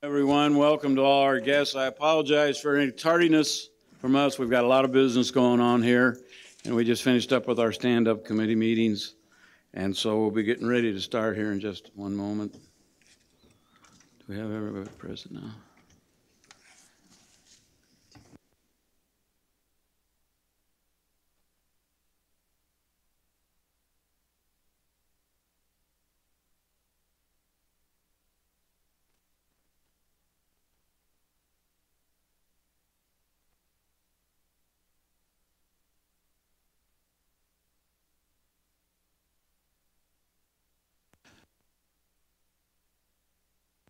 Everyone, welcome to all our guests. I apologize for any tardiness from us. We've got a lot of business going on here, and we just finished up with our stand-up committee meetings, and so we'll be getting ready to start here in just one moment. Do we have everybody present now?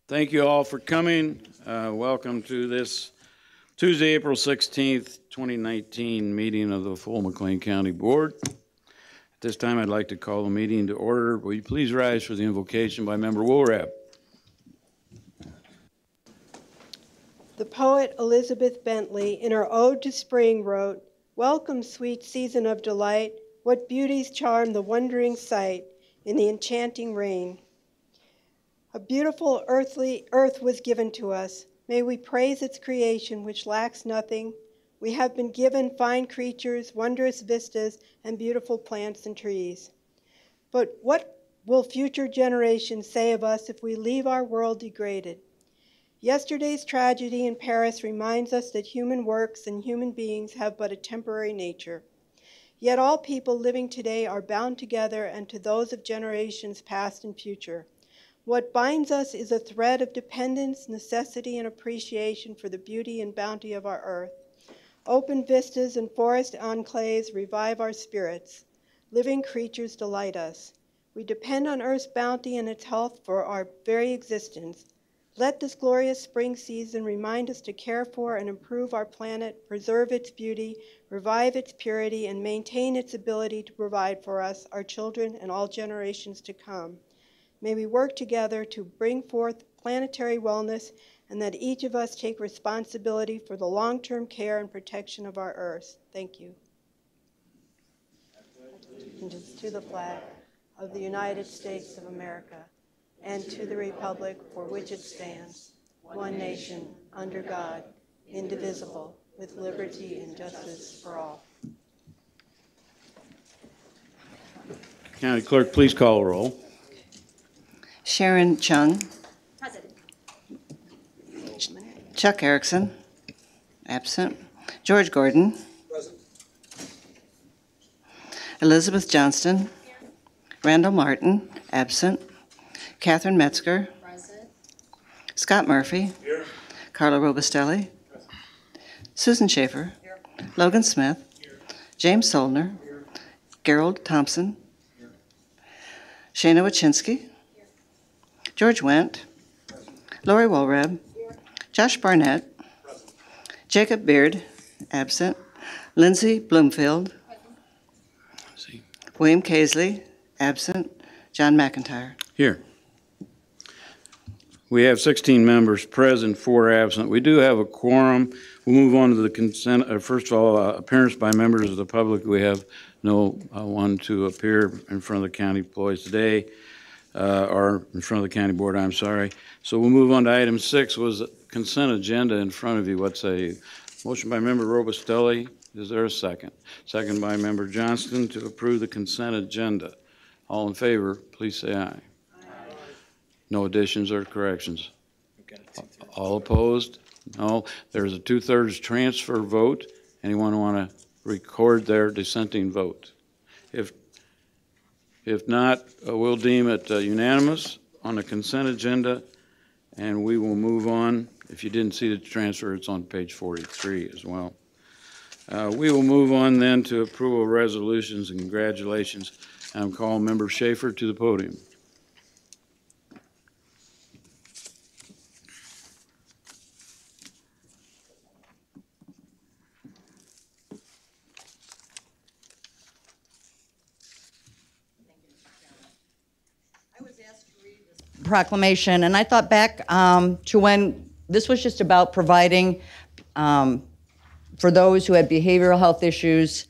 Thank you all for coming. Welcome to this Tuesday, April 16th, 2019 meeting of the full McLean County Board. At this time, I'd like to call the meeting to order. Will you please rise for the invocation by Member Woolrab? The poet Elizabeth Bentley, in her Ode to Spring, wrote, "Welcome, sweet season of delight, what beauties charm the wondering sight in the enchanting rain." A beautiful earth was given to us. May we praise its creation, which lacks nothing. We have been given fine creatures, wondrous vistas, and beautiful plants and trees. But what will future generations say of us if we leave our world degraded? Yesterday's tragedy in Paris reminds us that human works and human beings have but a temporary nature. Yet all people living today are bound together and to those of generations past and future. What binds us is a thread of dependence, necessity, and appreciation for the beauty and bounty of our earth. Open vistas and forest enclaves revive our spirits. Living creatures delight us. We depend on Earth's bounty and its health for our very existence. Let this glorious spring season remind us to care for and improve our planet, preserve its beauty, revive its purity, and maintain its ability to provide for us, our children, and all generations to come. May we work together to bring forth planetary wellness, and that each of us take responsibility for the long-term care and protection of our Earth. Thank you. Allegiance to the flag of the United States of America, and to the republic for which it stands, one nation, under God, indivisible, with liberty and justice for all. County Clerk, please call the roll. Sharon Chung. Present. Chuck Erickson. Absent. George Gordon. Present. Elizabeth Johnston. Here. Randall Martin. Absent. Catherine Metzger. Present. Scott Murphy. Here. Carla Robustelli. Present. Susan Schaefer. Here. Logan Smith. Here. James Soldner. Here. Gerald Thompson. Here. Shana Wachinski. George Wendt. Present. Lori Woolrab. Here. Josh Barnett. Present. Jacob Beard. Absent. Lindsay Bloomfield. Present. See. William Casely. Absent. John McIntyre. Here. We have 16 members present, 4 absent. We do have a quorum. We'll move on to the consent. First of all, appearance by members of the public. We have no one to appear in front of the county employees today, or in front of the county board, I'm sorry. So we'll move on to item 6, was consent agenda in front of you. What's a motion by member Robustelli? Is there a second? Second by member Johnston to approve the consent agenda. All in favor, please say aye. Aye. No additions or corrections. All opposed? No. There's a 2/3 transfer vote. Anyone want to record their dissenting vote? If not, we'll deem it unanimous on the consent agenda, and we will move on. If you didn't see the transfer, it's on page 43 as well. We will move on then to approval of resolutions, and congratulations. I'm calling Member Schaefer to the podium. Proclamation, and I thought back to when this was just about providing for those who had behavioral health issues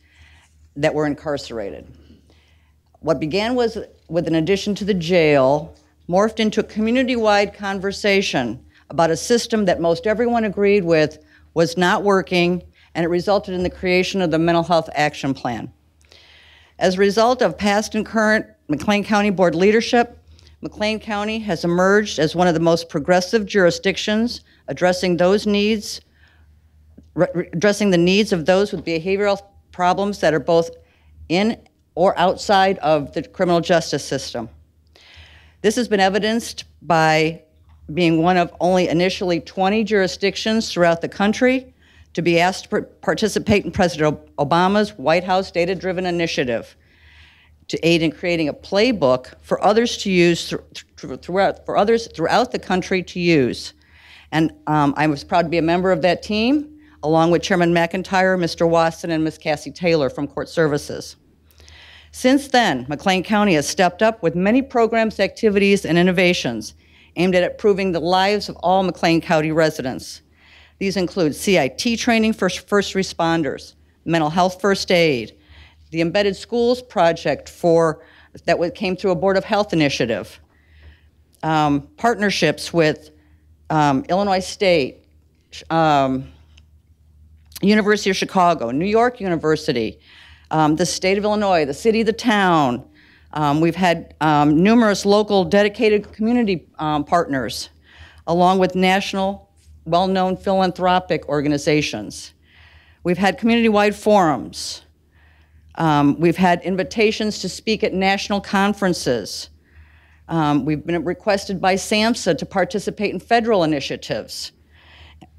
that were incarcerated. What began with an addition to the jail morphed into a community-wide conversation about a system that most everyone agreed with was not working, and it resulted in the creation of the Mental Health Action Plan. As a result of past and current McLean County Board leadership, McLean County has emerged as one of the most progressive jurisdictions addressing the needs of those with behavioral problems that are both in or outside of the criminal justice system. This has been evidenced by being one of only initially 20 jurisdictions throughout the country to be asked to participate in President Obama's White House data-driven initiative to aid in creating a playbook for others to use throughout the country to use. And I was proud to be a member of that team, along with Chairman McIntyre, Mr. Watson, and Ms. Cassie Taylor from Court Services. Since then, McLean County has stepped up with many programs, activities, and innovations aimed at improving the lives of all McLean County residents. These include CIT training for first responders, mental health first aid, the Embedded Schools project that came through a Board of Health initiative, partnerships with Illinois State, University of Chicago, New York University, the state of Illinois, the city, the town. We've had numerous local dedicated community partners, along with national well-known philanthropic organizations. We've had community-wide forums. We've had invitations to speak at national conferences. We've been requested by SAMHSA to participate in federal initiatives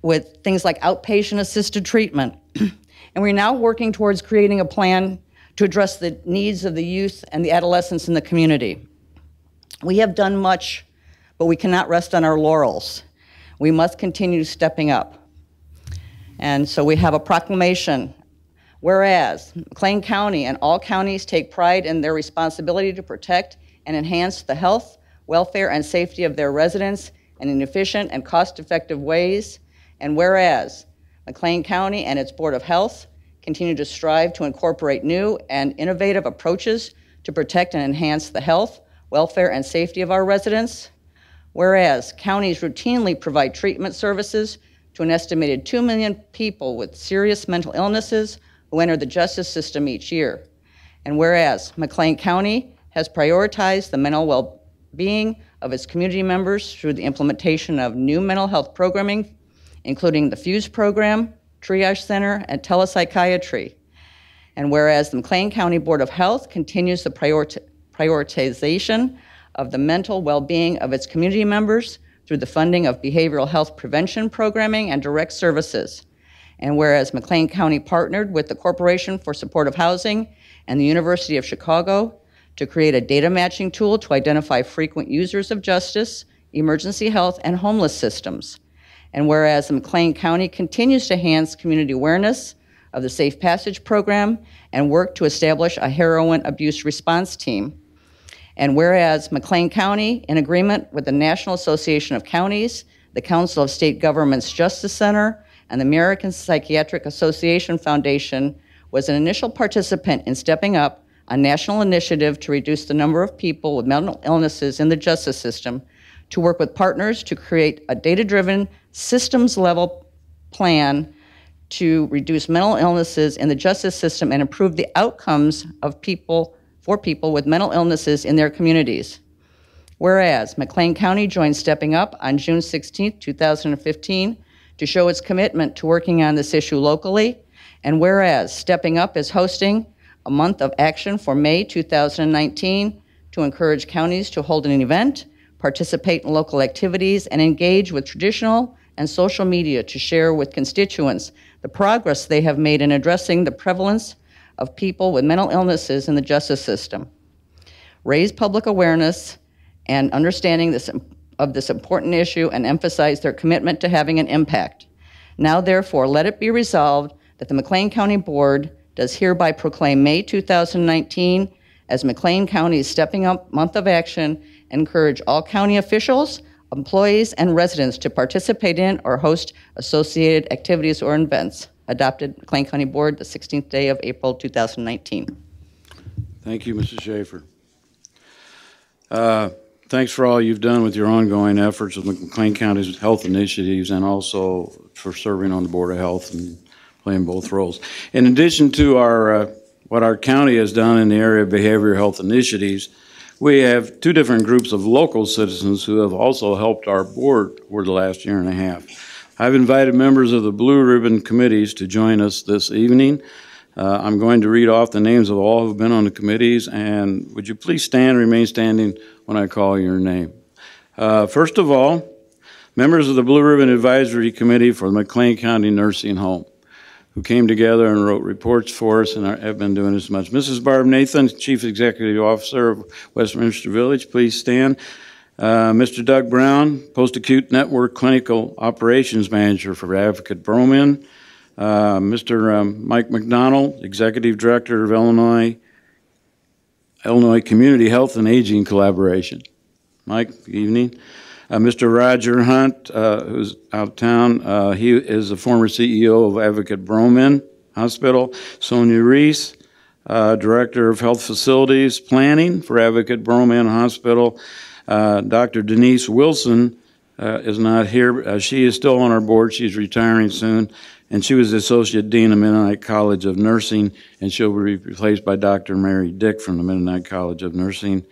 with things like outpatient assisted treatment. And we're now working towards creating a plan to address the needs of the youth and the adolescents in the community. We have done much, but we cannot rest on our laurels. We must continue stepping up. And so we have a proclamation. Whereas McLean County and all counties take pride in their responsibility to protect and enhance the health, welfare, and safety of their residents in efficient and cost-effective ways. And whereas McLean County and its Board of Health continue to strive to incorporate new and innovative approaches to protect and enhance the health, welfare, and safety of our residents. Whereas counties routinely provide treatment services to an estimated 2 million people with serious mental illnesses who enter the justice system each year. And whereas McLean County has prioritized the mental well-being of its community members through the implementation of new mental health programming, including the FUSE program, Triage Center, and telepsychiatry. And whereas the McLean County Board of Health continues the prioritization of the mental well-being of its community members through the funding of behavioral health prevention programming and direct services. And whereas McLean County partnered with the Corporation for Supportive Housing and the University of Chicago to create a data matching tool to identify frequent users of justice, emergency health, and homeless systems. And whereas McLean County continues to enhance community awareness of the Safe Passage program and work to establish a heroin abuse response team. And whereas McLean County, in agreement with the National Association of Counties, the Council of State Governments Justice Center, and the American Psychiatric Association Foundation, was an initial participant in stepping up a national initiative to reduce the number of people with mental illnesses in the justice system, to work with partners to create a data-driven, systems-level plan to reduce mental illnesses in the justice system and improve the outcomes of people with mental illnesses in their communities. Whereas McLean County joined Stepping Up on June 16, 2015, to show its commitment to working on this issue locally, and whereas Stepping Up is hosting a month of action for May 2019 to encourage counties to hold an event, participate in local activities, and engage with traditional and social media to share with constituents the progress they have made in addressing the prevalence of people with mental illnesses in the justice system. Raise public awareness and understanding of this important issue and emphasize their commitment to having an impact. Now, therefore, let it be resolved that the McLean County Board does hereby proclaim May 2019 as McLean County's Stepping Up Month of Action and encourage all county officials, employees, and residents to participate in or host associated activities or events. Adopted McLean County Board the 16th day of April 2019. Thank you, Mrs. Schaefer. Thanks for all you've done with your ongoing efforts with McLean County's health initiatives and also for serving on the Board of Health and playing both roles. In addition to what our county has done in the area of behavioral health initiatives, we have two different groups of local citizens who have also helped our board over the last year and a half. I've invited members of the Blue Ribbon committees to join us this evening. I'm going to read off the names of all who've been on the committees, and would you please stand and remain standing when I call your name. First of all, members of the Blue Ribbon Advisory Committee for the McLean County Nursing Home, who came together and wrote reports for us and have been doing this much. Mrs. Barb Nathan, Chief Executive Officer of Westminster Village, please stand. Mr. Doug Brown, Post-Acute Network Clinical Operations Manager for Advocate Broman. Mr. Mike McDonald, Executive Director of Illinois Community Health and Aging Collaboration. Mike, good evening. Mr. Roger Hunt, who's out of town, he is the former CEO of Advocate Broman Hospital. Sonia Reese, Director of Health Facilities Planning for Advocate Broman Hospital. Dr. Denise Wilson is not here. She is still on our board. She's retiring soon. And she was the Associate Dean of Mennonite College of Nursing, and she'll be replaced by Dr. Mary Dick from the Mennonite College of Nursing.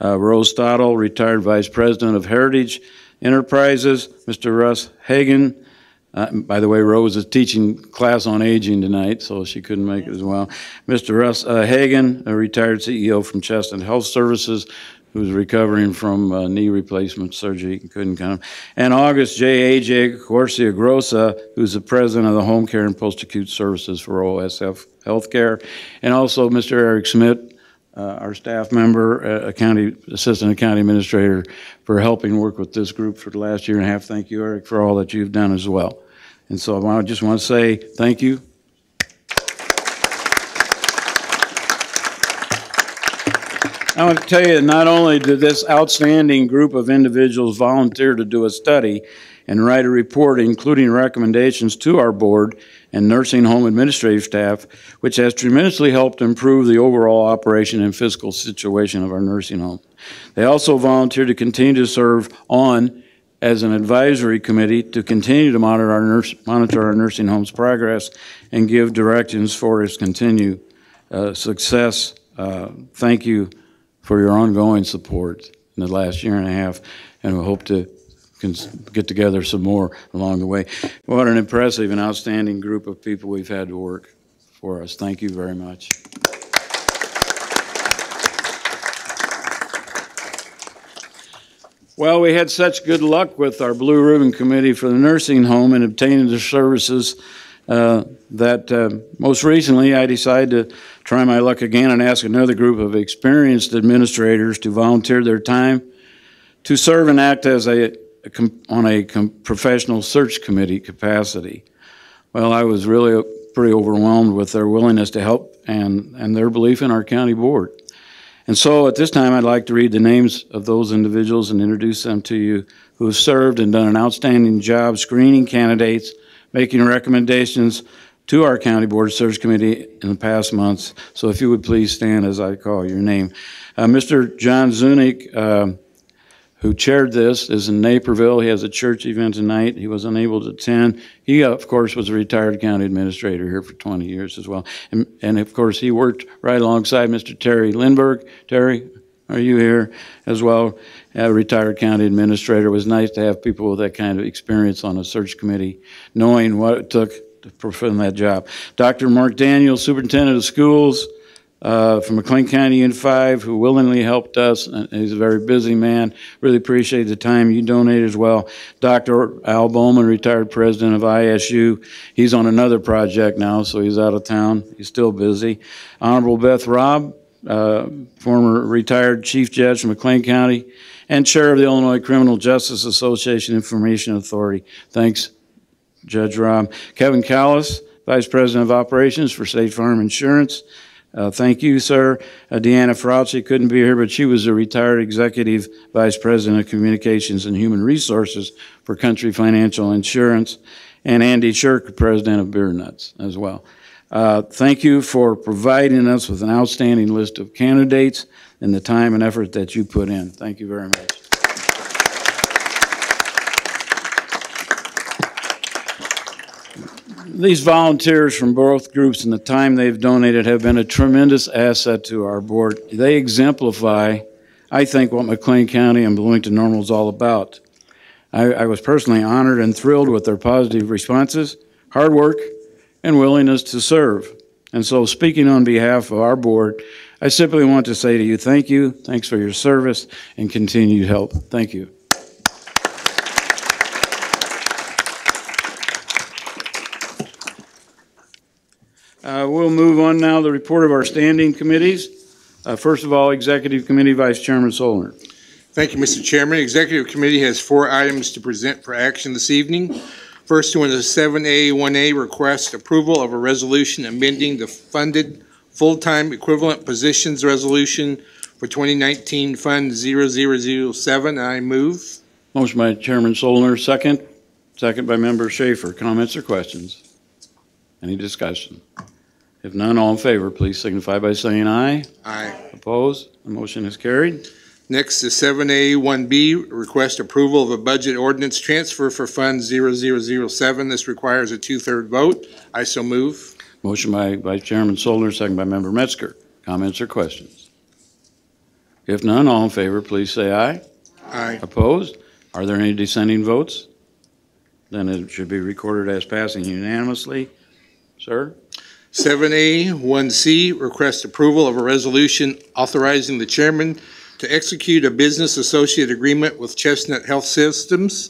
Rose Stottle, retired Vice President of Heritage Enterprises. Mr. Russ Hagan, by the way, Rose is teaching class on aging tonight, so she couldn't make it as well. Mr. Russ Hagan, a retired CEO from Chestnut Health Services, who's recovering from knee replacement surgery, couldn't come. And August J. A.J. Corsia Grossa, who's the president of the Home Care and Post-Acute Services for OSF Healthcare. And also Mr. Eric Schmidt, our staff member, Assistant County Administrator, for helping work with this group for the last year and a half. Thank you, Eric, for all that you've done as well. And so I just want to say thank you. I want to tell you, not only did this outstanding group of individuals volunteer to do a study and write a report, including recommendations to our board and nursing home administrative staff, which has tremendously helped improve the overall operation and fiscal situation of our nursing home. They also volunteered to continue to serve on as an advisory committee to continue to monitor our nursing home's progress and give directions for its continued success. Thank you for your ongoing support in the last year and a half, and we hope to get together some more along the way. What an impressive and outstanding group of people we've had to work for us. Thank you very much. Well, we had such good luck with our Blue Ribbon Committee for the nursing home and obtaining the services that most recently I decided to try my luck again and ask another group of experienced administrators to volunteer their time to serve and act as on a professional search committee capacity. Well, I was really pretty overwhelmed with their willingness to help and their belief in our county board. And so at this time, I'd like to read the names of those individuals and introduce them to you who have served and done an outstanding job screening candidates, making recommendations to our County Board Search Committee in the past months. So if you would please stand as I call your name. Mr. John Zunick, who chaired this, is in Naperville. He has a church event tonight. He was unable to attend. He, of course, was a retired county administrator here for 20 years as well. And of course, he worked right alongside Mr. Terry Lindbergh. Terry, are you here as well? A retired county administrator. It was nice to have people with that kind of experience on a search committee, knowing what it took to perform that job. Dr. Mark Daniels, Superintendent of Schools from McLean County Unit 5, who willingly helped us, and he's a very busy man. Really appreciate the time you donated as well. Dr. Al Bowman, retired president of ISU. He's on another project now, so he's out of town. He's still busy. Honorable Beth Robb, former retired chief judge from McLean County and chair of the Illinois Criminal Justice Association Information Authority. Thanks, Judge Robb. Kevin Callis, vice president of operations for State Farm Insurance. Thank you, sir. Deanna Frautschi couldn't be here, but she was a retired executive vice president of communications and human resources for Country Financial Insurance. And Andy Shirk, president of Beer Nuts as well. Thank you for providing us with an outstanding list of candidates and the time and effort that you put in. Thank you very much. These volunteers from both groups and the time they've donated have been a tremendous asset to our board. They exemplify, I think, what McLean County and Bloomington Normal is all about. I was personally honored and thrilled with their positive responses, hard work, and willingness to serve. And so, speaking on behalf of our board, I simply want to say to you, thank you, thanks for your service, and continued help. Thank you. We'll move on now to the report of our standing committees. First of all, Executive Committee, Vice Chairman Solner. Thank you, Mr. Chairman. Executive Committee has 4 items to present for action this evening. First one is 7A1A, request approval of a resolution amending the funded full-time equivalent positions resolution for 2019 Fund 0007. I move. Motion by Chairman Solner, second. Second by Member Schaefer. Comments or questions? Any discussion? If none, all in favor, please signify by saying aye. Aye. Opposed? The motion is carried. Next is 7A1B, request approval of a budget ordinance transfer for Fund 0007. This requires a 2/3 vote. I so move. Motion by Vice Chairman Solner, second by Member Metzger. Comments or questions? If none, all in favor, please say aye. Aye. Opposed? Are there any dissenting votes? Then it should be recorded as passing unanimously. Sir? 7A1C, request approval of a resolution authorizing the chairman to execute a business associate agreement with Chestnut Health Systems.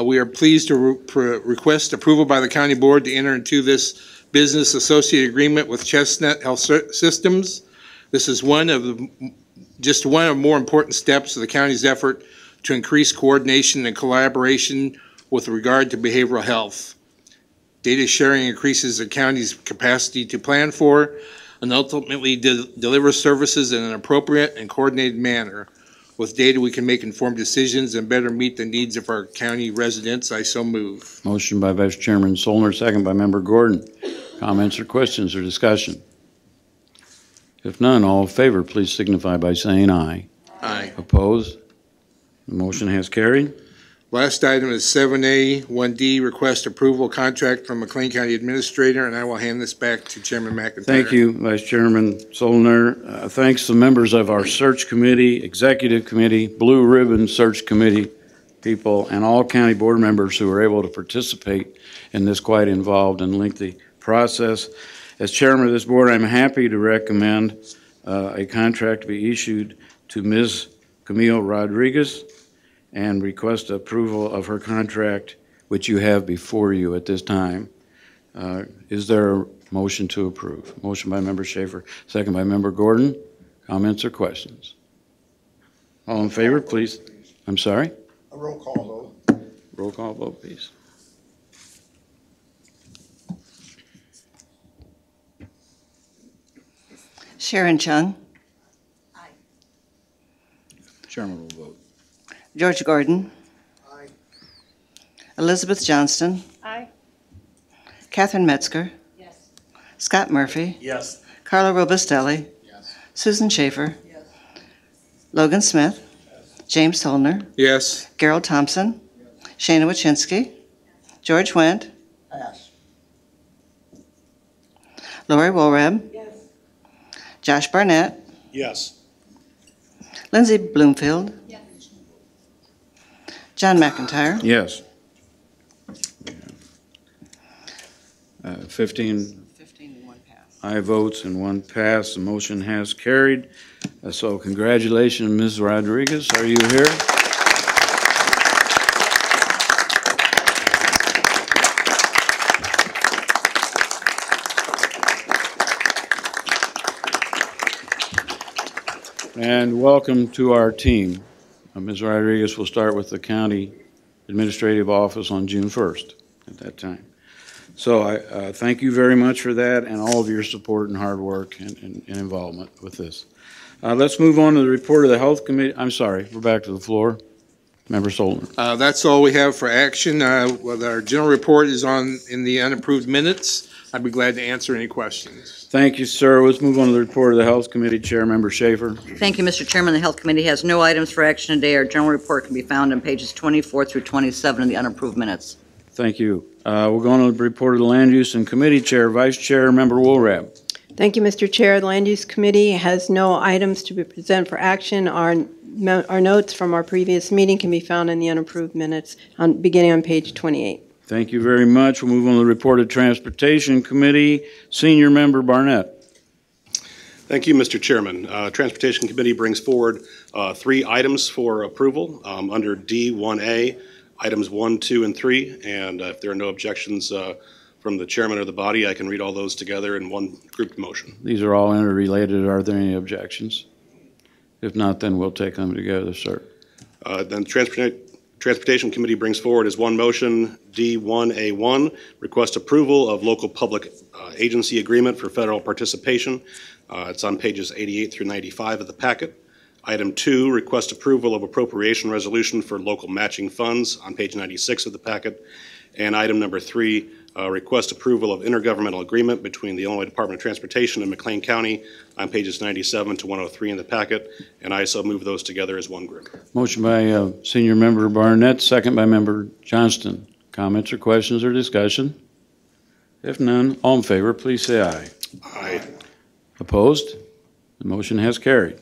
We are pleased to request approval by the county board to enter into this business associate agreement with Chestnut Health Systems. This is just one of more important steps of the county's effort to increase coordination and collaboration with regard to behavioral health. Data sharing increases the county's capacity to plan for and ultimately deliver services in an appropriate and coordinated manner. With data, we can make informed decisions and better meet the needs of our county residents. I so move. Motion by Vice Chairman Solner, second by Member Gordon. Comments or questions or discussion? If none, all in favor, please signify by saying aye. Aye. Opposed? The motion has carried. Last item is 7A1D, request approval contract from McLean County Administrator, and I will hand this back to Chairman McIntyre. Thank you, Vice Chairman Solner. Thanks to members of our search committee, executive committee, blue ribbon search committee people, and all county board members who were able to participate in this quite involved and lengthy process. As chairman of this board, I'm happy to recommend a contract to be issued to Ms. Camille Rodriguez and request approval of her contract, which you have before you at this time. Is there a motion to approve? Motion by Member Schaefer, second by Member Gordon. Comments or questions? All in favor, please. I'm sorry? A roll call vote. Roll call vote, please. Sharon Chung, Chairman will vote. George Gordon, Aye. Elizabeth Johnston, Aye. Catherine Metzger, Yes. Scott Murphy, Yes. Carla Robustelli, Yes. Susan Schaefer, Logan Smith, James Solner, Yes. Gerald Thompson, Shana Wachinski, George Wendt, Pass. Lori Wolrab, Yes. Josh Barnett, Yes. Lindsay Bloomfield, John McIntyre, Yes. 15 15 and 1 pass. aye votes and 1 pass. The motion has carried. So congratulations, Ms. Rodriguez. Are you here? And welcome to our team. Ms. Rodriguez will start with the county administrative office on June 1st at that time. So I thank you very much for that and all of your support and hard work and involvement with this. Let's move on to the report of the Health Committee. I'm sorry, we're back to the floor. Member Solner. That's all we have for action. Well, our general report is in the unapproved minutes. I'd be glad to answer any questions. Thank you, sir. Let's move on to the report of the Health Committee Chair, Member Schaefer. Thank you, Mr. Chairman. The Health Committee has no items for action today. Our general report can be found on pages 24 through 27 in the unapproved minutes. Thank you. We'll go on to the report of the Land Use and Committee Chair, Vice Chair, Member Woolrab. Thank you, Mr. Chair. The Land Use Committee has no items to be presented for action. Our notes from our previous meeting can be found in the unapproved minutes beginning on page 28. Thank you very much. We'll move on to the report of Transportation Committee, Senior Member Barnett. Thank you, Mr. Chairman. Transportation Committee brings forward 3 items for approval under D1A, items 1, 2, and 3. And if there are no objections from the chairman or the body, I can read all those together in one grouped motion. These are all interrelated. Are there any objections? If not, then we'll take them together, sir. Then Transportation Committee brings forward as one motion D1A1, request approval of local public agency agreement for federal participation. It's on pages 88 through 95 of the packet. Item 2, request approval of appropriation resolution for local matching funds on page 96 of the packet. And item number 3, request approval of intergovernmental agreement between the Illinois Department of Transportation and McLean County on pages 97 to 103 in the packet. And I so move those together as one group. Motion by Senior Member Barnett, second by Member Johnston. Comments or questions or discussion? If none, all in favor, please say aye. Aye. Opposed? The motion has carried.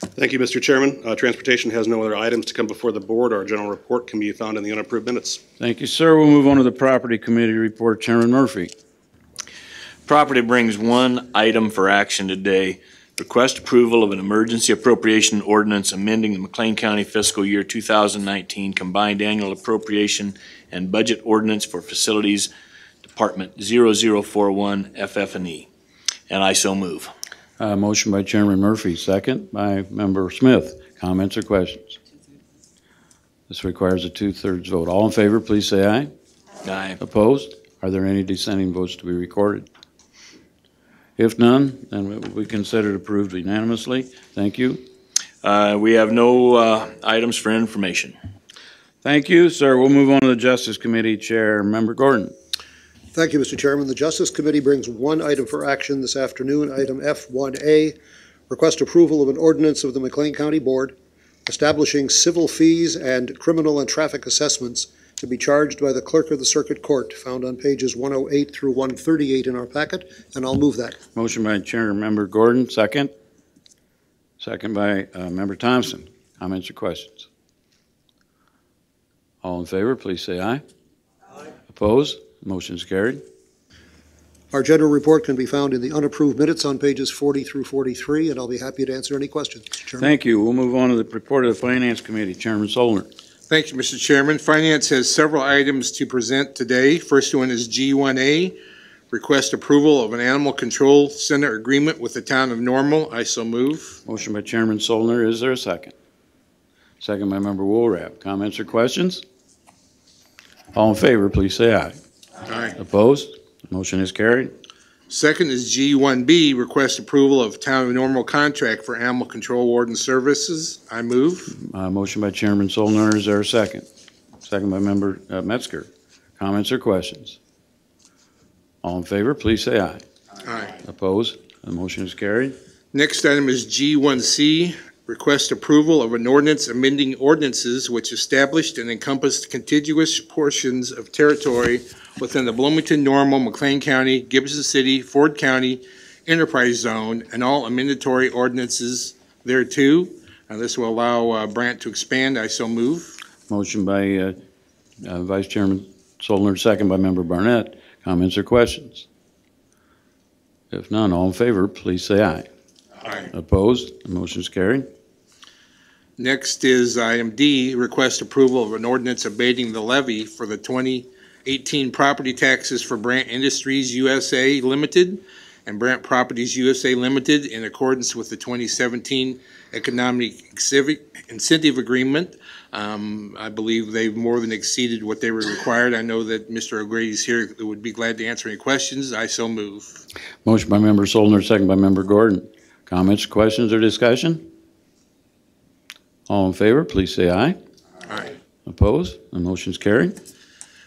Thank you, Mr. Chairman. Transportation has no other items to come before the board. Our general report can be found in the unapproved minutes. Thank you, sir. We'll move on to the Property Committee report. Chairman Murphy. Property brings one item for action today. Request approval of an emergency appropriation ordinance amending the McLean County fiscal year 2019 combined annual appropriation and budget ordinance for facilities department 0041 FF&E. And I so move. Motion by Chairman Murphy, second by Member Smith. Comments or questions? This requires a 2/3 vote. All in favor, please say aye. Aye. Opposed? Are there any dissenting votes to be recorded? If none, then we consider it approved unanimously. Thank you. We have no items for information. Thank you, sir. We'll move on to the Justice Committee Chair, Member Gordon. Thank you, Mr. Chairman. The Justice Committee brings one item for action this afternoon, item F1A, request approval of an ordinance of the McLean County Board establishing civil fees and criminal and traffic assessments to be charged by the Clerk of the Circuit Court, found on pages 108 through 138 in our packet, and I'll move that. Motion by Chair Member Gordon, second. Second by Member Thompson. Comments or questions? All in favor, please say aye. Aye. Opposed? Motion is carried. Our general report can be found in the unapproved minutes on pages 40 through 43, and I'll be happy to answer any questions, Mr. Chairman. Thank you. We'll move on to the report of the Finance Committee. Chairman Solner. Thank you, Mr. Chairman. Finance has several items to present today. First one is G1A, request approval of an animal control center agreement with the town of Normal. I so move. Motion by Chairman Solner. Is there a second? Second by Member Woolrab. Comments or questions? All in favor, please say aye. Aye. Opposed? Motion is carried. Second is G1B, request approval of town of Normal contract for animal control warden services. I move. Motion by Chairman Solner. Is there a second? Second by Member Metzger. Comments or questions? All in favor, please say aye. Aye. Opposed? The motion is carried. Next item is G1C, request approval of an ordinance amending ordinances which established and encompassed contiguous portions of territory within the Bloomington, Normal, McLean County, Gibson City, Ford County Enterprise Zone, and all amendatory ordinances thereto. This will allow Brant to expand. I so move. Motion by Vice Chairman Solner, second by Member Barnett. Comments or questions? If none, all in favor, please say aye. Aye. Opposed? The motion is carried. Next is item D, request approval of an ordinance abating the levy for the 2018 property taxes for Brant Industries USA Limited and Brant Properties USA Limited in accordance with the 2017 Economic Incentive Agreement. I believe they've more than exceeded what they were required. I know that Mr. O'Grady's here who would be glad to answer any questions. I so move. Motion by Member Solner, second by Member Gordon. Comments, questions, or discussion? All in favor, please say aye. Aye. Opposed? The motion is carried.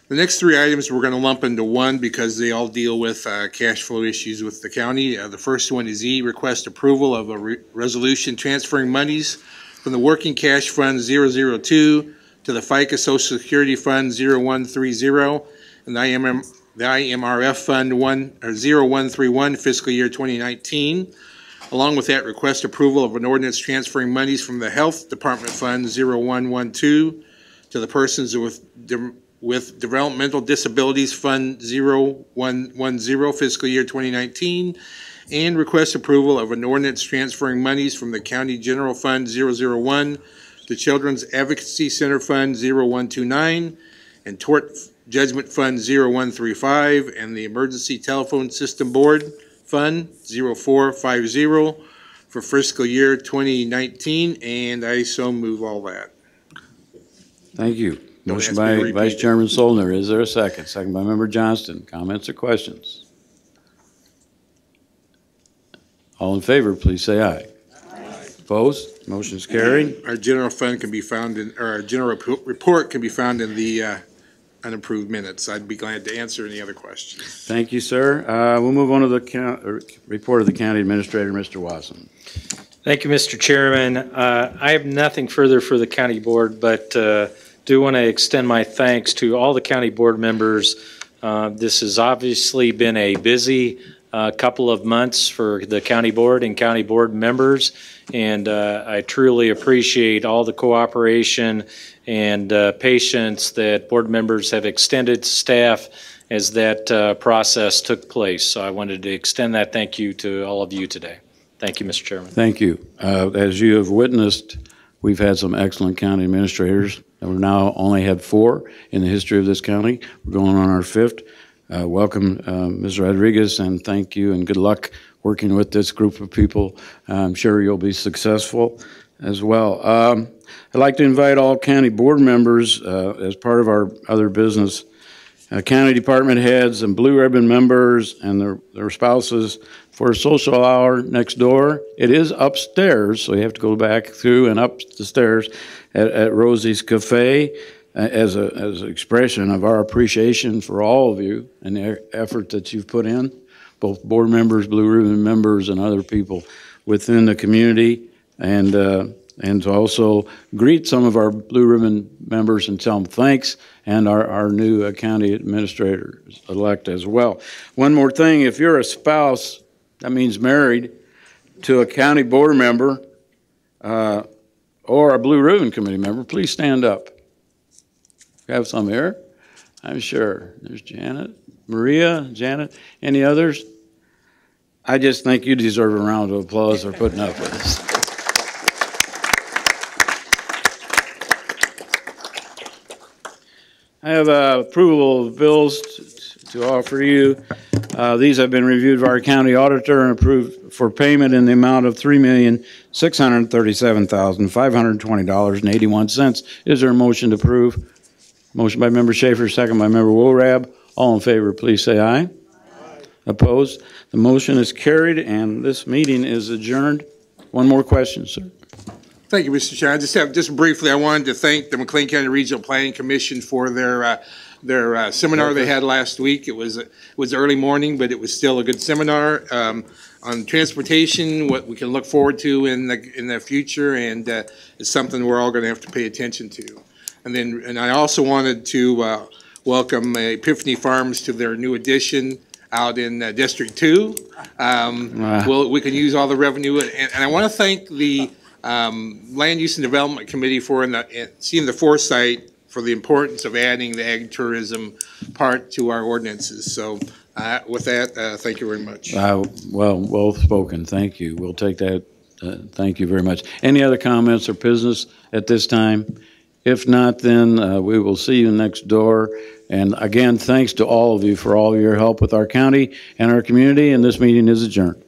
The next three items we're going to lump into one because they all deal with cash flow issues with the county. The first one is E, request approval of a resolution transferring monies from the Working Cash Fund 002 to the FICA Social Security Fund 0130 and the IMRF Fund 0131 fiscal year 2019. Along with that, request approval of an ordinance transferring monies from the Health Department Fund 0112 to the Persons with Developmental Disabilities Fund 0110 fiscal year 2019, and request approval of an ordinance transferring monies from the County General Fund 001 to Children's Advocacy Center Fund 0129 and Tort Judgment Fund 0135 and the Emergency Telephone System Board Fund 0450 for fiscal year 2019, and I so move all that. Thank you. Don't Motion ask me to by repeat Vice it. Chairman Solner. Is there a second? Second by Member Johnston. Comments or questions? All in favor, please say aye. Aye. Opposed? Motion is carried. Our general fund can be found in, or our general report can be found in the unapproved minutes. I'd be glad to answer any other questions. Thank you, sir. We'll move on to the report of the County Administrator, Mr. Wasson. Thank you, Mr. Chairman. I have nothing further for the county board, but do want to extend my thanks to all the county board members. This has obviously been a busy couple of months for the county board and county board members, and I truly appreciate all the cooperation and patience that board members have extended to staff as that process took place. So I wanted to extend that thank you to all of you today. Thank you, Mr. Chairman. Thank you. As you have witnessed, we've had some excellent county administrators. We've now only had 4 in the history of this county. We're going on our 5th. Welcome, Ms. Rodriguez, and thank you and good luck working with this group of people. I'm sure you'll be successful as well. I'd like to invite all county board members as part of our other business, county department heads and blue ribbon members and their spouses for a social hour next door. It is upstairs, so you have to go back through and up the stairs at Rosie's Cafe as an expression of our appreciation for all of you and the effort that you've put in, both board members, blue ribbon members, and other people within the community, and to also greet some of our blue ribbon members and tell them thanks, and our new county administrator-elect as well. One more thing, if you're a spouse, that means married, to a county board member or a blue ribbon committee member, please stand up. We have some here, I'm sure. There's Janet, Maria, Janet, any others? I just think you deserve a round of applause for putting up with us. I have approval of bills to offer you. These have been reviewed by our county auditor and approved for payment in the amount of $3,637,520.81. Is there a motion to approve? Motion by Member Schaefer, second by Member Worab. All in favor, please say aye. Aye. Opposed? The motion is carried, and this meeting is adjourned. One more question, sir. Thank you, Mr. Chair. Just briefly, I wanted to thank the McLean County Regional Planning Commission for their seminar they had last week. It was early morning, but it was still a good seminar on transportation, what we can look forward to in the future, and it's something we're all going to have to pay attention to. And I also wanted to welcome Epiphany Farms to their new addition out in District 2. We can use all the revenue, and I want to thank the Land Use and Development Committee for seeing the foresight for the importance of adding the ag tourism part to our ordinances. So with that, thank you very much. Well spoken. Thank you. We'll take that. Thank you very much. Any other comments or business at this time? If not, then we will see you next door. And again, thanks to all of you for all your help with our county and our community, and this meeting is adjourned.